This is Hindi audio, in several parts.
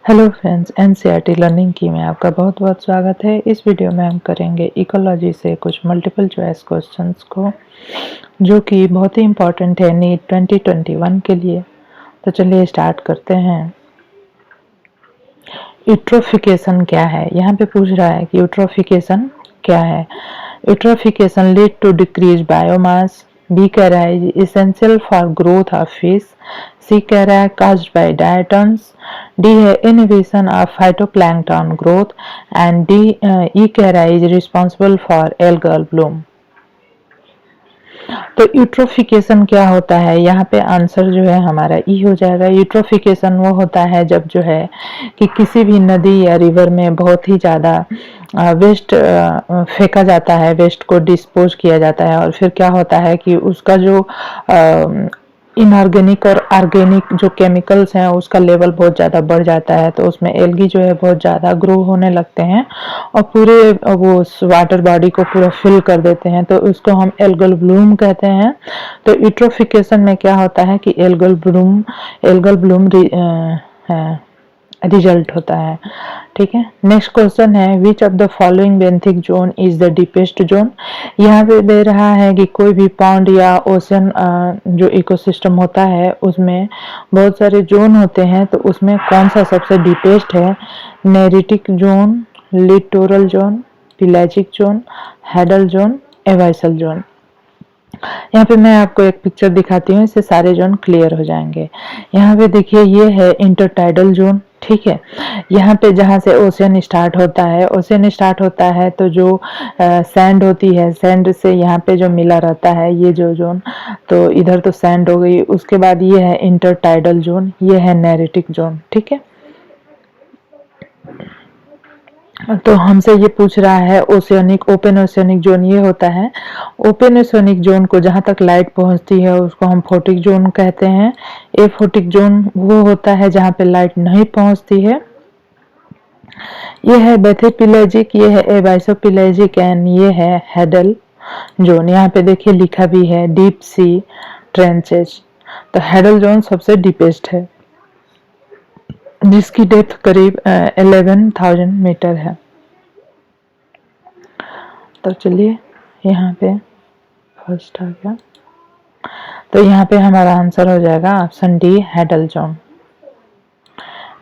हेलो फ्रेंड्स, एनसीईआरटी लर्निंग की में आपका बहुत बहुत स्वागत है। इस वीडियो में हम करेंगे इकोलॉजी से कुछ मल्टीपल चॉइस क्वेश्चंस को, जो कि बहुत ही इम्पोर्टेंट है नीट 2021 के लिए। तो चलिए स्टार्ट करते हैं। यूट्रोफिकेशन क्या है? यहाँ पे पूछ रहा है कि यूट्रोफिकेशन क्या है। Eutrophication lead to decrease biomass. B कह रहा है essential for growth of fish. C कह रहा है कास्ड बाय डायटम्स। डी है inhibition of phytoplankton growth. And D E कह रहा है is responsible for algal bloom. तो यूट्रोफिकेशन क्या होता है? यहाँ पे आंसर जो है हमारा ई हो जाएगा। यूट्रोफिकेशन वो होता है जब जो है कि किसी भी नदी या रिवर में बहुत ही ज़्यादा वेस्ट फेंका जाता है, वेस्ट को डिस्पोज किया जाता है, और फिर क्या होता है कि उसका जो इनऑर्गेनिक और ऑर्गेनिक जो केमिकल्स हैं उसका लेवल बहुत ज़्यादा बढ़ जाता है, तो उसमें एल्गी जो है बहुत ज़्यादा ग्रो होने लगते हैं और पूरे वो वाटर बॉडी को पूरा फिल कर देते हैं, तो उसको हम एल्गल ब्लूम कहते हैं। तो यूट्रोफिकेशन में क्या होता है कि एल्गल ब्लूम रिजल्ट होता है। ठीक है, नेक्स्ट क्वेश्चन है which of the following benthic zone is the deepest zone. यहाँ पे दे रहा है कि कोई भी पॉन्ड या ओशन जो इकोसिस्टम होता है उसमें बहुत सारे जोन होते हैं, तो उसमें कौन सा सबसे डीपेस्ट है? Neritic zone, littoral zone, pelagic zone, hadal zone, abyssal zone. यहाँ पे मैं आपको एक पिक्चर दिखाती हूँ, इससे सारे जोन क्लियर हो जाएंगे। यहाँ पे देखिए ये है इंटरटाइडल जोन। ठीक है, यहाँ पे जहाँ से ओशियन स्टार्ट होता है तो जो सैंड होती है, सैंड से यहाँ पे जो मिला रहता है ये जो जोन, तो इधर तो सैंड हो गई। उसके बाद ये है इंटरटाइडल जोन, ये है नेरिटिक जोन। ठीक है, तो हमसे ये पूछ रहा है ओपन ओशियनिक जोन ये होता है। ओपन ओशियनिक जोन को जहाँ तक लाइट पहुँचती है उसको हम फोटिक जोन कहते हैं। एफोटिक जोन वो होता है जहाँ पे लाइट नहीं पहुँचती है। ये है बेथेपिलेजिक, ये है एबाइसोपिलेजिक एंड ये है हेडल जोन। यहाँ पे देखिए लिखा भी है डीप सी ट्रेंचेस। तो हेडल जोन सबसे डीपेस्ट है जिसकी डेप्थ करीब 11,000 मीटर है। तो चलिए यहाँ पे फर्स्ट आ गया, तो यहाँ पे हमारा आंसर हो जाएगा option D hadal zone.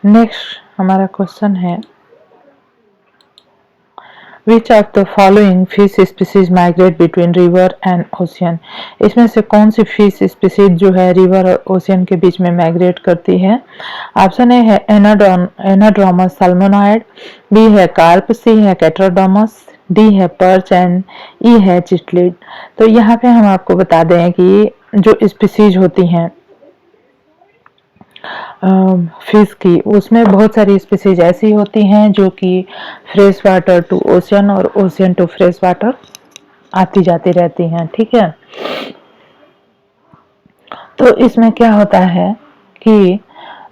Next हमारा क्वेश्चन है which of the following fish species migrate between river and ocean. इसमें से कौन सी फिश स्पीसीज जो है रिवर और ओशियन के बीच में माइग्रेट करती है? ऑप्शन ए है एनाड्रोमस साल्मोनॉइड, बी है कार्प, सी है कैट्रोडोमस, डी है पर्च एंड ई है चिटलिड। तो यहाँ पे हम आपको बता दें कि जो स्पीसीज होती हैं फिश की, उसमें बहुत सारी स्पीसीज ऐसी होती हैं जो कि फ्रेश वाटर टू ओशियन और ओशियन टू फ्रेश वाटर आती जाती रहती हैं। ठीक है, तो इसमें क्या होता है कि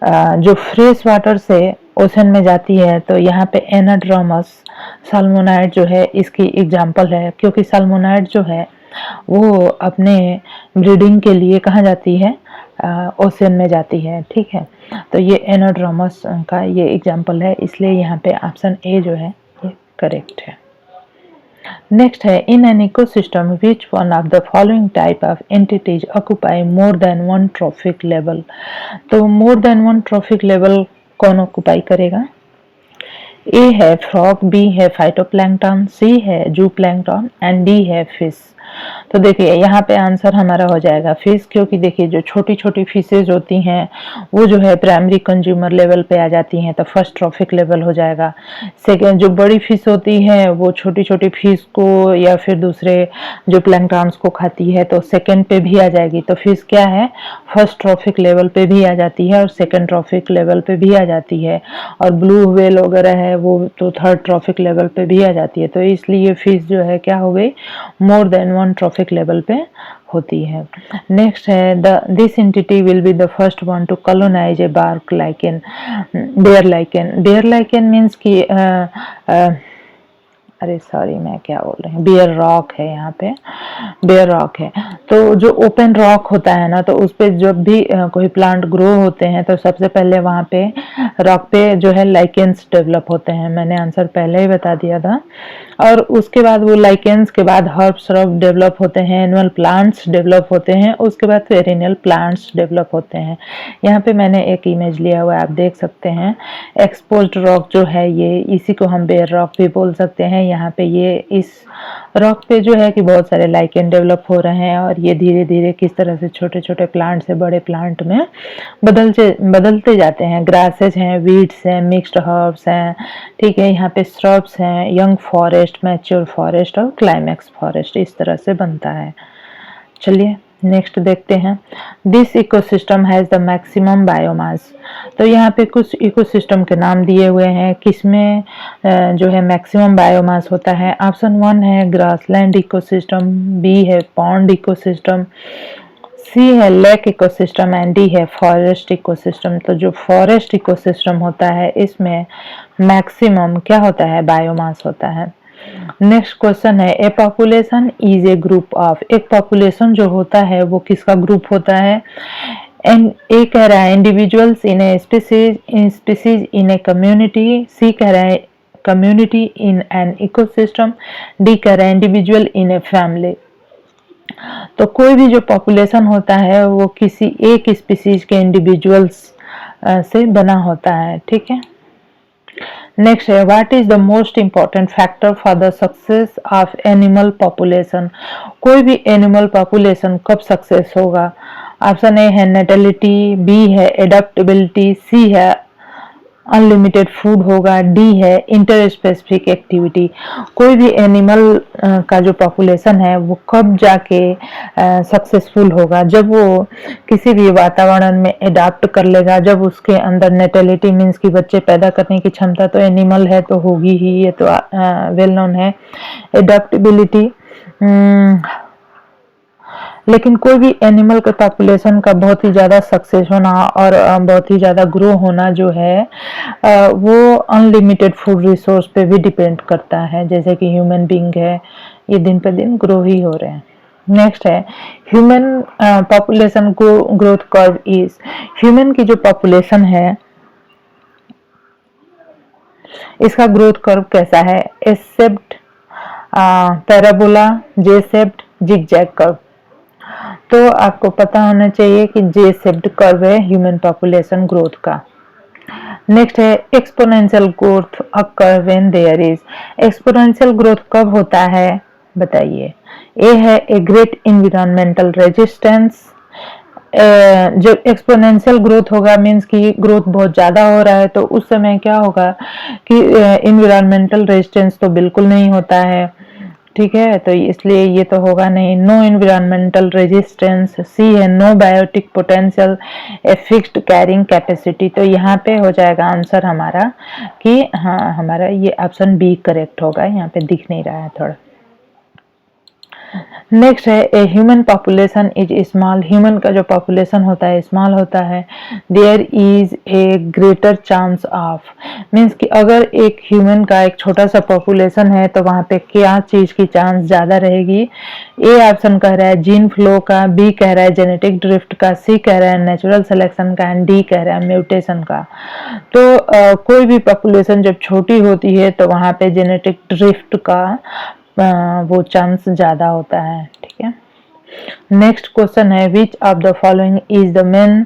जो फ्रेश वाटर से ओशन में जाती है, तो यहाँ पे एनाड्रोमस साल्मोनाइड जो है इसकी एग्जांपल है, क्योंकि साल्मोनाइड जो है वो अपने ब्रीडिंग के लिए कहाँ जाती है? ओशन में जाती है। ठीक है, तो ये एनाड्रोमस का ये एग्जांपल है, इसलिए यहाँ पे ऑप्शन ए जो है ये करेक्ट है। नेक्स्ट है in an ecosystem which one of the following type of entities occupy more than one trophic level. तो more than one trophic level कौन ऑक्यूपाई करेगा? ए है फ्रॉग, बी है फाइटोप्लैंक्टन, सी है जूप्लैंक्टन एंड डी है फिश। तो देखिए यहाँ पे आंसर हमारा हो जाएगा फिश, क्योंकि देखिए जो छोटी छोटी फिशेज होती हैं वो जो है प्राइमरी कंज्यूमर लेवल पे आ जाती हैं, तो फर्स्ट ट्रॉफिक लेवल हो जाएगा। सेकेंड जो बड़ी फिश होती है वो छोटी छोटी फिश को या फिर दूसरे जो प्लैंक्टन्स को खाती है, तो सेकेंड पे भी आ जाएगी। तो फिश क्या है, फर्स्ट ट्रॉफिक लेवल पे भी आ जाती है और सेकेंड ट्रॉफिक लेवल पे भी आ जाती है, और ब्लू व्हेल वगैरह है वो तो थर्ड ट्रॉफिक लेवल पे भी आ जाती है। तो इसलिए फिश जो है क्या हो गई, more than one trophic level पे होती है। नेक्स्ट है this entity will be the first one to colonize a bark lichen, bare lichen. Bare lichen means कि अरे सॉरी, मैं क्या बोल रही हूँ, बेयर रॉक है, यहाँ पे बेयर रॉक है। तो जो ओपन रॉक होता है ना, तो उस पे जब भी कोई प्लांट ग्रो होते हैं तो सबसे पहले वहाँ पे रॉक पे जो है लाइकेंस डेवलप होते हैं। मैंने आंसर पहले ही बता दिया था। और उसके बाद वो लाइकेंस के बाद हर्ब श्रब डेवलप होते हैं, एनुअल प्लांट्स डेवलप होते हैं, उसके बाद पेरिनियल प्लांट्स डेवलप होते हैं। यहाँ पे मैंने एक इमेज लिया हुआ है, आप देख सकते हैं। एक्सपोज्ड रॉक जो है ये, इसी को हम बेयर रॉक भी बोल सकते हैं। यहाँ पे ये इस रॉक पे जो है कि बहुत सारे लाइकेन डेवलप हो रहे हैं और ये धीरे धीरे किस तरह से छोटे छोटे प्लांट से बड़े प्लांट में बदलते जाते हैं। ग्रासेस हैं, वीड्स हैं, मिक्स्ड हर्ब्स हैं, ठीक है। यहाँ पे श्रब्स हैं, यंग फॉरेस्ट, मैच्योर फॉरेस्ट और क्लाइमैक्स फॉरेस्ट, इस तरह से बनता है। चलिए नेक्स्ट देखते हैं। This ecosystem has the maximum biomass. तो यहाँ पे कुछ इकोसिस्टम के नाम दिए हुए हैं, किसमें जो है मैक्सिमम बायोमास होता है। ऑप्शन 1 है ग्रासलैंड इकोसिस्टम, बी है पॉन्ड इकोसिस्टम, सी है लेक इकोसिस्टम एंड डी है फॉरेस्ट इकोसिस्टम। तो जो फॉरेस्ट इकोसिस्टम होता है इसमें मैक्सिमम क्या होता है, बायोमास होता है। नेक्स्ट क्वेश्चन है, ए population is a group of. एक पॉपुलेशन जो होता है वो किसका ग्रुप होता है। एंड ए कह रहा है individuals in a species in a community, C कह रहा है community in an ecosystem, D कह रहा है इंडिविजुअल इन ए फैमिली। तो कोई भी जो पॉपुलेशन होता है वो किसी एक स्पीसीज के इंडिविजुअल्स से बना होता है, ठीक है। नेक्स्ट है, what is the most important factor for the success of animal population. कोई भी एनिमल पॉपुलेशन कब सक्सेस होगा। ऑप्शन ए है नेटेलिटी, बी है एडेप्टेबिलिटी, सी है अनलिमिटेड फूड होगा, डी है इंटर स्पेसिफिक एक्टिविटी। कोई भी एनिमल का जो पॉपुलेशन है वो कब जाके सक्सेसफुल होगा, जब वो किसी भी वातावरण में अडाप्ट कर लेगा, जब उसके अंदर नेटेलिटी मीन्स कि बच्चे पैदा करने की क्षमता तो एनिमल है तो होगी ही, ये तो वेल नोन है। एडेप्टेबिलिटी, लेकिन कोई भी एनिमल के पॉपुलेशन का बहुत ही ज़्यादा सक्सेस होना और बहुत ही ज़्यादा ग्रो होना जो है वो अनलिमिटेड फूड रिसोर्स पे भी डिपेंड करता है। जैसे कि ह्यूमन बीइंग है, ये दिन पे दिन ग्रो ही हो रहे हैं। नेक्स्ट है, human population growth curve is. Human की जो पॉपुलेशन है इसका ग्रोथ कर्व कैसा है। S shaped, parabola, J shaped, zigzag curve. तो आपको पता होना चाहिए कि जे शेप्ड कर्व है ह्यूमन पॉपुलेशन ग्रोथ का। नेक्स्ट है, exponential growth occur when there is. Exponential growth कब होता है बताइए। ए है ए ग्रेट एनवायरमेंटल रेजिस्टेंस। जब एक्सपोनेंशियल ग्रोथ होगा मीन्स कि ग्रोथ बहुत ज्यादा हो रहा है, तो उस समय क्या होगा कि एनवायरमेंटल रेजिस्टेंस तो बिल्कुल नहीं होता है, ठीक है। तो इसलिए ये तो होगा नहीं। नो एनवायरमेंटल रेजिस्टेंस, सी है no biotic potential, A fixed carrying capacity. तो यहाँ पे हो जाएगा आंसर हमारा कि हाँ, हमारा ये ऑप्शन बी करेक्ट होगा। यहाँ पे दिख नहीं रहा है थोड़ा। नेक्स्ट है, A human population is small. Human का जो पॉपुलेशन होता है स्मॉल होता है। There is a greater chance of, means कि अगर एक ह्यूमन का एक छोटा सा पॉपुलेशन है तो वहां पे क्या चीज की चांस ज्यादा रहेगी। ए ऑप्शन कह रहा है जीन फ्लो का, बी कह रहा है जेनेटिक ड्रिफ्ट का, सी कह रहा है नेचुरल सिलेक्शन का एंड डी कह रहा है म्यूटेशन का। तो कोई भी पॉपुलेशन जब छोटी होती है तो वहां पे जेनेटिक ड्रिफ्ट का वो चांस ज्यादा होता है, ठीक है। नेक्स्ट क्वेश्चन है, which of the following is the main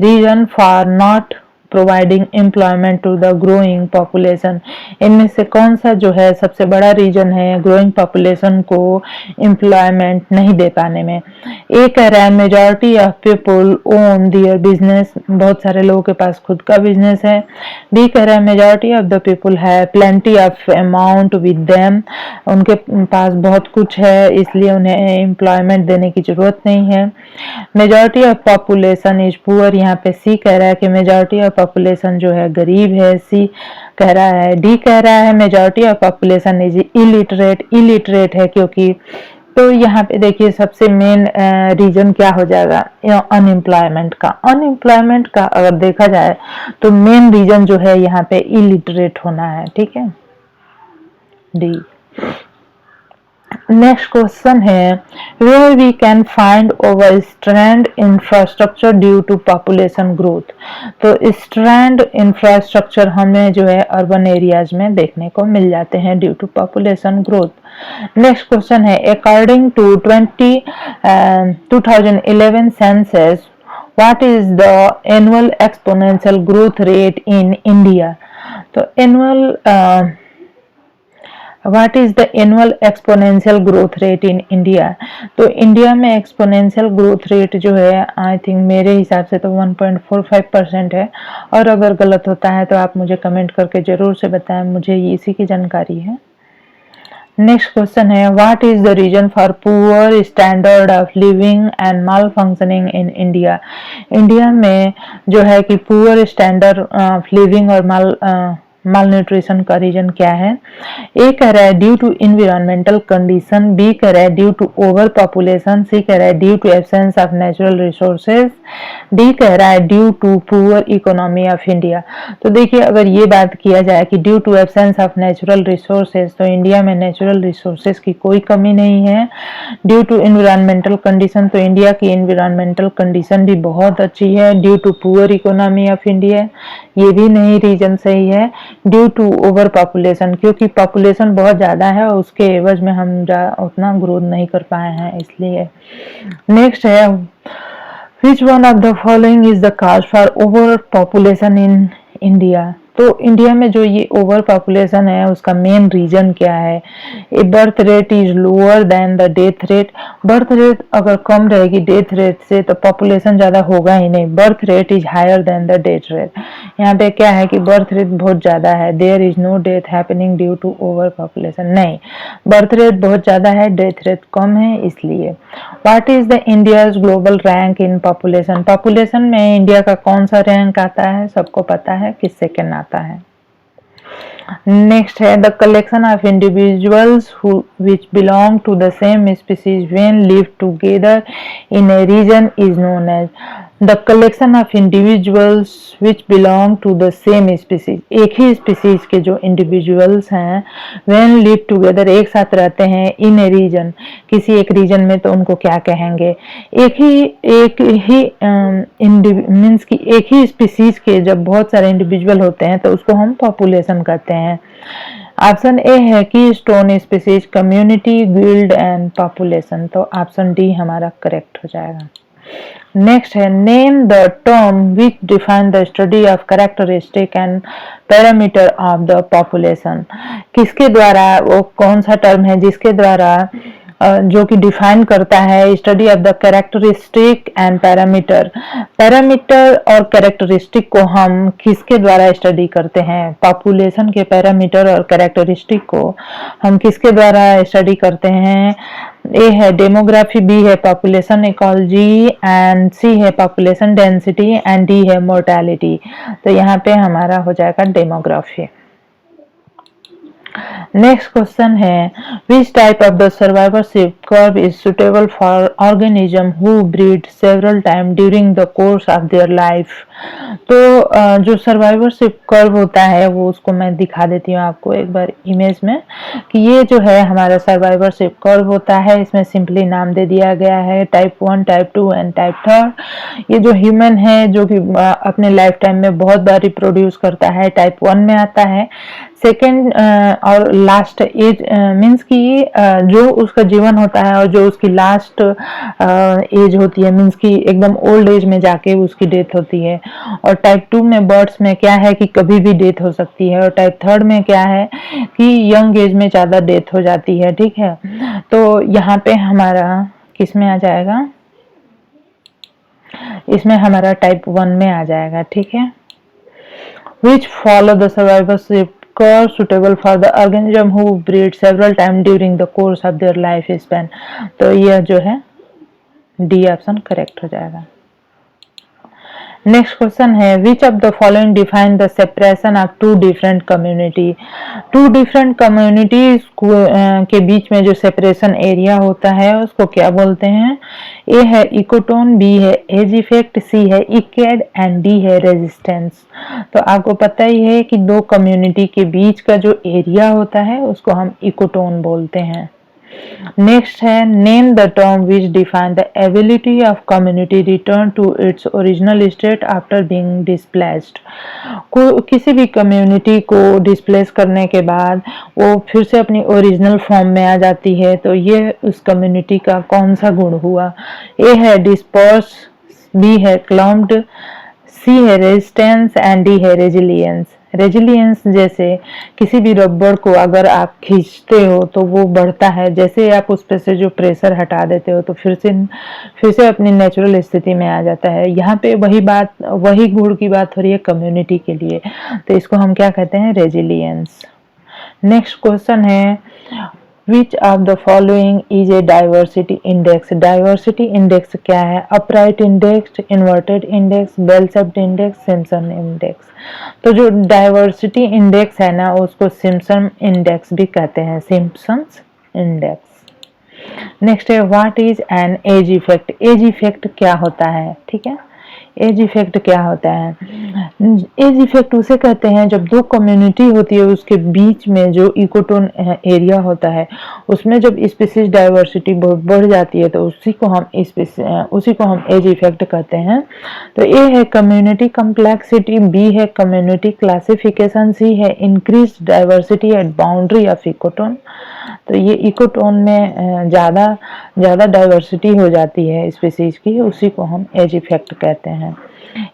reason for not providing employment to the growing population. इनमें से कौन सा जो है सबसे बड़ा रीजन है ग्रोइंग पॉपुलेशन को एम्प्लॉयमेंट नहीं दे पाने में। ए कह रहा है majority of people own their business, बहुत सारे लोगों के पास खुद का बिजनेस है। बी कह रहा है मेजॉरिटी ऑफ द पीपल है plenty of amount with them, उनके पास बहुत कुछ है इसलिए उन्हें एम्प्लॉयमेंट देने की जरूरत नहीं है। Majority of population is poor, यहाँ पे सी कह रहा है कि मेजॉरिटी ऑफ पॉपुलेशन जो है गरीब है, सी कह रहा है। डी कह रहा है majority of population is illiterate, illiterate है क्योंकि। तो यहाँ पे देखिए सबसे मेन रीजन क्या हो जाएगा अनएम्प्लॉयमेंट का। अनएम्प्लॉयमेंट का अगर देखा जाए तो मेन रीजन जो है यहाँ पे इलिटरेट होना है, ठीक है, डी। नेक्स्ट क्वेश्चन है where we can find over strand infrastructure due to population growth. तो स्ट्रैंड इंफ्रास्ट्रक्चर हमें जो है अर्बन एरियाज में देखने को मिल जाते हैं due to population growth. Next question है according to 2011 census what is the annual exponential growth rate in India. तो what is the annual exponential growth rate in India. तो इंडिया में एक्सपोनेंशियल ग्रोथ रेट जो है आई थिंक मेरे हिसाब से तो 1.45% है, और अगर गलत होता है तो आप मुझे कमेंट करके जरूर से बताएं, मुझे इसी की जानकारी है। नेक्स्ट क्वेश्चन है what is the reason for poor standard of living and malfunctioning in India. India में जो है कि पुअर स्टैंडर्ड ऑफ लिविंग और माल न्यूट्रिशन का रीजन क्या है। ए कह रहा है due to environmental condition, B कह रहा है due to over population, C कह रहा है due to absence of natural resources, D कह रहा है due to poor economy of India. तो देखिए अगर ये बात किया जाए कि due to absence of natural resources, तो इंडिया में नेचुरल रिसोर्सेज की कोई कमी नहीं है। ड्यू टू इन्वायरमेंटल कंडीशन, तो इंडिया की इन्वायरमेंटल कंडीशन भी बहुत अच्छी है। Due to poor economy of India, ये भी नहीं रीजन सही है। ड्यू टू ओवर पॉपुलेशन, क्योंकि पॉपुलेशन बहुत ज्यादा है और उसके एवज में हम उतना ग्रोथ नहीं कर पाए हैं इसलिए। नेक्स्ट है which one of the following is the cause for over population in India. तो इंडिया में जो ये ओवर पॉपुलेशन है उसका मेन रीजन क्या है। ए birth rate is lower than the death rate. Birth rate अगर कम रहेगी डेथ रेट से तो पॉपुलेशन ज्यादा होगा ही नहीं। Birth rate is higher than the death rate. यहाँ पे क्या है कि बर्थ रेट बहुत ज्यादा है, there is no death happening due to over population, नहीं, बर्थ रेट बहुत ज्यादा है, डेथ रेट कम है इसलिए। What is the India's global rank in population. Population में इंडिया का कौन सा रैंक आता है, सबको पता है कि सेकेंड आता है। नेक्स्ट है the collection of individuals which belong to the same species when live together in a region is known as। the collection of individuals which belong to the same species, एक ही स्पीसीज के जो इंडिविजुअल्स हैं when live together एक साथ रहते हैं in a region किसी एक रीजन में, तो उनको क्या कहेंगे। एक ही मीन्स की एक ही स्पीसीज के जब बहुत सारे इंडिविजुअल होते हैं तो उसको हम पॉपुलेशन कहते हैं। ऑप्शन ए है कि stone species, community, guild and population, तो ऑप्शन डी हमारा करेक्ट हो जाएगा। नेक्स्ट है name the term which define the study of characteristic and parameter of the population. किसके द्वारा, वो कौन सा टर्म है जिसके द्वारा जो कि डिफाइन करता है study of the characteristic and parameter. Parameter और कैरेक्टरिस्टिक को हम किसके द्वारा स्टडी करते हैं, पॉपुलेशन के पैरामीटर और कैरेक्टरिस्टिक को हम किसके द्वारा स्टडी करते हैं। ए है डेमोग्राफी, बी है पॉपुलेशन इकोलॉजी एंड सी है पॉपुलेशन डेंसिटी एंड डी है मोर्टेलिटी। तो यहाँ पे हमारा हो जाएगा डेमोग्राफी। नेक्स्ट क्वेश्चन है which type of the survivorship curve is suitable for organism who breed several time during the course of their life. तो जो सर्वाइवरशिप कर्व होता है वो उसको मैं दिखा देती हूँ आपको एक बार इमेज में कि ये जो है हमारा सर्वाइवरशिप कर्व होता है। इसमें सिंपली नाम दे दिया गया है टाइप 1, टाइप 2 एंड टाइप 3। ये जो ह्यूमन है जो कि अपने लाइफ टाइम में बहुत बार रिप्रोड्यूस करता है टाइप 1 में आता है। सेकेंड और लास्ट एज मीन्स की जो उसका जीवन होता है और जो उसकी लास्ट एज होती है मीन्स की एकदम ओल्ड एज में जाके उसकी डेथ होती है। और टाइप 2 में बर्ड्स में क्या है कि कभी भी डेथ हो सकती है। और टाइप 3 में क्या है कि यंग एज में ज्यादा डेथ हो जाती है। ठीक है, तो यहाँ पे हमारा किस में आ जाएगा, इसमें हमारा टाइप 1 में आ जाएगा। ठीक है, which follow the survivorship curve suitable for the organism who breed several times during the course of their life span। तो यह जो है डी ऑप्शन करेक्ट हो जाएगा। नेक्स्ट क्वेश्चन है which of the following define the separation of two different community. Two different communities के बीच में जो सेपरेशन एरिया होता है उसको क्या बोलते हैं। ए है इकोटोन, बी है एज इफेक्ट, सी है इकेड एंड डी है रेजिस्टेंस। तो आपको पता ही है कि दो कम्युनिटी के बीच का जो एरिया होता है उसको हम इकोटोन बोलते हैं। नेक्स्ट है name the term which define the ability of community return to its original state after being displaced. किसी भी कम्युनिटी को डिस्प्लेस करने के बाद वो फिर से अपनी ओरिजिनल फॉर्म में आ जाती है, तो ये उस कम्युनिटी का कौन सा गुण हुआ। ए है डिस्पर्स, बी है क्लम्प्ड, सी है रेजिस्टेंस एंड डी है रेजिलियंस। रेजिलियंस जैसे किसी भी रबड़ को अगर आप खींचते हो तो वो बढ़ता है, जैसे आप उस पे से जो प्रेशर हटा देते हो तो फिर से अपनी नेचुरल स्थिति में आ जाता है। यहाँ पे वही गुण की बात हो रही है कम्युनिटी के लिए, तो इसको हम क्या कहते हैं, रेजिलियंस। नेक्स्ट क्वेश्चन है Which of the following is a diversity index? Diversity index क्या है? Upright index, inverted index, bell-shaped index, Simpson index। तो जो diversity index है ना उसको Simpson index भी कहते हैं, Simpson's index। नेक्स्ट है what is an edge effect. Edge effect क्या होता है, ठीक है। एज इफेक्ट क्या होता है? एज इफेक्ट उसे कहते हैं जब दो कम्युनिटी होती है उसके बीच में जो इकोटोन एरिया होता है उसमें जब स्पीसीज डाइवर्सिटी बढ़ जाती है तो उसी को हम एज इफेक्ट कहते हैं। तो ए है कम्युनिटी कम्प्लेक्सिटी, बी है कम्युनिटी क्लासिफिकेशन, सी है increase diversity eight boundary of ecotone. तो ये इकोटोन में ज्यादा डाइवर्सिटी हो जाती है स्पीसीज की, उसी को हम एज इफेक्ट कहते हैं।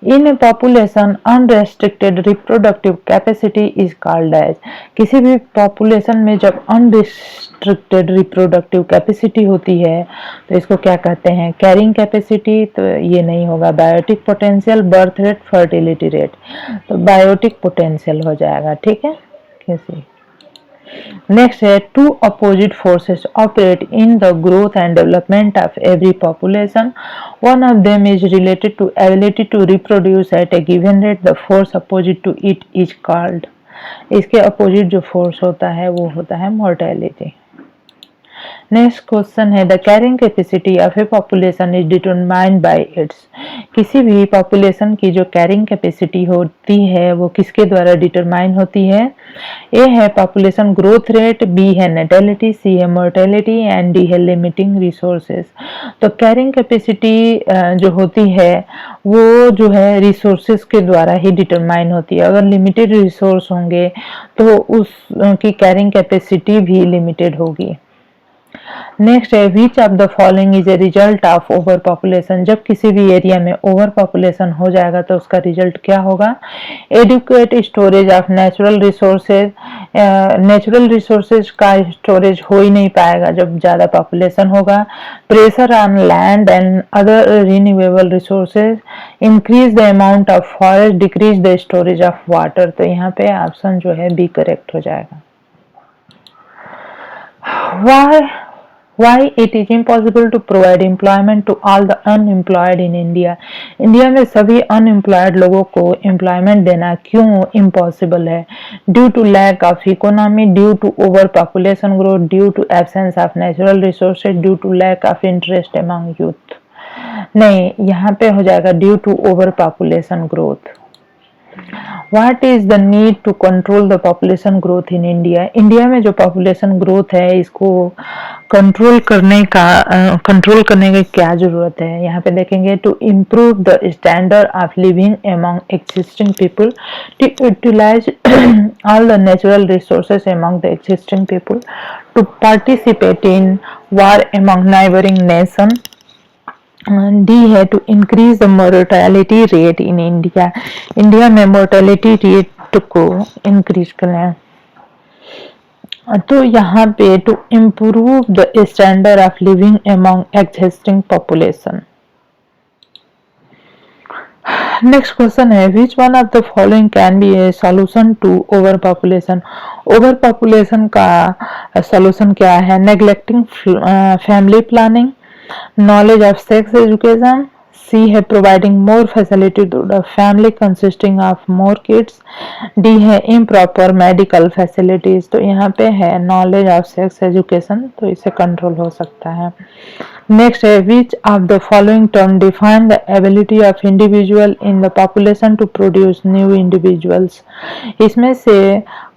In a population unrestricted reproductive capacity is called edge. किसी भी पॉपुलेशन में जब अनरिस्ट्रिक्टेड रिप्रोडक्टिव कैपेसिटी होती है तो इसको क्या कहते हैं, कैरिंग कैपेसिटी। तो ये नहीं होगा। Biotic potential, birth rate, fertility rate, तो बायोटिक पोटेंशियल हो जाएगा, ठीक है। कैसे नेक्स्ट है two opposite forces operate in the growth and development of every population, one of them is related to ability to reproduce at a given rate, the force opposite to it is called. इसके अपोजिट जो फोर्स होता है वो होता है मोर्टेलिटी। नेक्स्ट क्वेश्चन है the carrying capacity of A population is determined by it's. किसी भी पॉपुलेशन की जो कैरिंग कैपेसिटी होती है वो किसके द्वारा डिटरमाइन होती है। ए है पॉपुलेशन ग्रोथ रेट, बी है नेटेलिटी, सी है मोर्टेलिटी एंड डी है लिमिटिंग रिसोर्सेज। तो कैरिंग कैपेसिटी जो होती है वो जो है रिसोर्सेज के द्वारा ही डिटरमाइन होती है। अगर लिमिटेड रिसोर्स होंगे तो उसकी कैरिंग कैपेसिटी भी लिमिटेड होगी। नेक्स्ट है which of the following is a result of over population. जब किसी भी एरिया में ओवर पॉपुलेशन हो जाएगा तो उसका रिजल्ट क्या होगा। Adequate storage of natural resources. Natural resources का स्टोरेज हो ही नहीं पाएगा जब ज्यादा पॉपुलेशन होगा। Pressure on land and other renewable resources. Increase the amount of forest, decrease the storage of water. तो यहाँ पे ऑप्शन जो है बी करेक्ट हो जाएगा। Why it is impossible to provide employment to all the unemployed in India? India में सभी अनएम्प्लॉयड लोगों को एम्प्लॉयमेंट देना क्यों इम्पॉसिबल है। Due to lack of economy, due to over population growth, due to absence of natural resources, due to lack of interest among youth. नहीं, यहाँ पे हो जाएगा due to over population growth. What is the need to control the population growth in India? India में जो पॉपुलेशन ग्रोथ है इसको कंट्रोल करने की क्या जरूरत है। यहाँ पे देखेंगे to improve the standard of living among existing people, to utilise all the natural resources among the existing people, to participate in war among neighbouring nation. D है to increase the mortality rate in India. India में मोर्टेलिटी रेट को इंक्रीज करना। तो यहाँ पे to improve the standard of living among existing population. Next question है which one of the following can be a solution to over population. Over population का सॉल्यूशन क्या है। Neglecting family planning, knowledge of sex education, C है providing more facility to the family consisting of more kids. D है improper medical facilities. तो यहाँ पे है knowledge of sex education, तो इसे कंट्रोल हो सकता है। नेक्स्ट है which of the following term define the ability of individual in the population to produce new individuals. इसमें से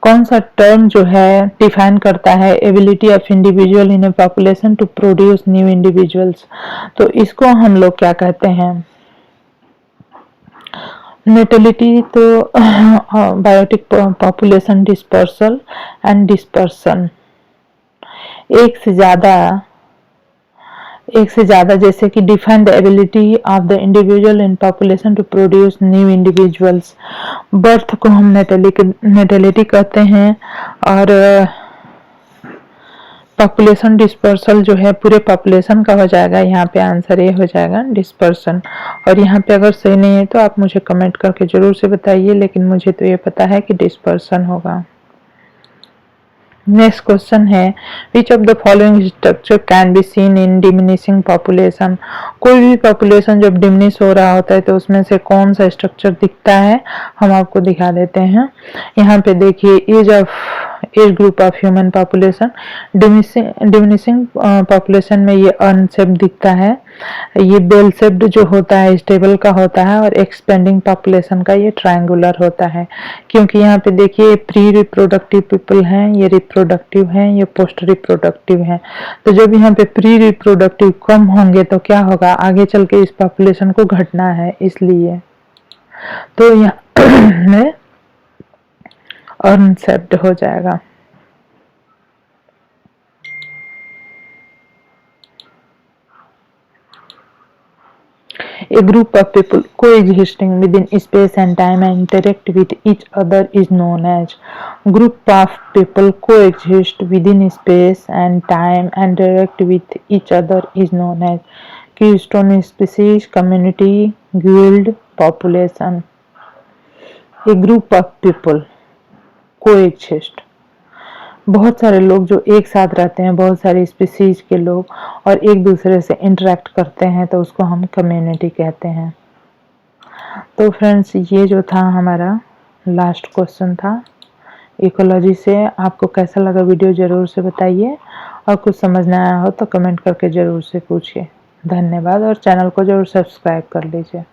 कौन सा टर्म जो है डिफाइन करता है ability of individual in a population to produce new individuals, तो इसको हम लोग क्या कहते हैं? नेटेलिटी, तो biotic population dispersal and dispersion. एक से ज्यादा जैसे कि define the ability of the individual in population to produce new individuals. Birth को हम नेटेलिटी कहते हैं, और पॉपुलेशन डिस्पर्सल जो है पूरे पॉपुलेशन का हो जाएगा। यहाँ पे आंसर ये हो जाएगा डिस्पर्सन। और यहाँ पे अगर सही नहीं है तो आप मुझे कमेंट करके जरूर से बताइए, लेकिन मुझे तो ये पता है कि डिस्पर्सन होगा। नेक्स्ट क्वेश्चन है which of the following structure can be seen in diminishing population. कोई भी पॉपुलेशन जब डिमिनिश हो रहा होता है तो उसमें से कौन सा स्ट्रक्चर दिखता है, हम आपको दिखा देते हैं। यहाँ पे देखिए age group of human population, diminishing population में ये अनशेप्ड दिखता है, ये बेल शेप्ड जो होता है स्टेबल का होता है, और एक्सपेंडिंग पॉपुलेशन का ये ट्रायंगुलर होता है। क्योंकि यहाँ पे देखिए प्री रिप्रोडक्टिव पीपल हैं, ये रिप्रोडक्टिव हैं, ये पोस्ट रिप्रोडक्टिव हैं। तो जब यहाँ पे प्री रिप्रोडक्टिव कम होंगे तो क्या होगा, आगे चल के इस पॉपुलेशन को घटना है, इसलिए तो यहाँ में अनशेप्ड हो जाएगा। A group of people coexisting within space and time and interact with each other is known as. Group of people coexist within space and time and interact with each other is known as keystone species, community, guild, population. A group of people coexist, बहुत सारे लोग जो एक साथ रहते हैं, बहुत सारी स्पीसीज के लोग, और एक दूसरे से इंटरेक्ट करते हैं, तो उसको हम कम्युनिटी कहते हैं। तो फ्रेंड्स, ये जो था हमारा लास्ट क्वेश्चन था इकोलॉजी से। आपको कैसा लगा वीडियो ज़रूर से बताइए, और कुछ समझ ना आया हो तो कमेंट करके ज़रूर से पूछिए। धन्यवाद, और चैनल को ज़रूर सब्सक्राइब कर लीजिए।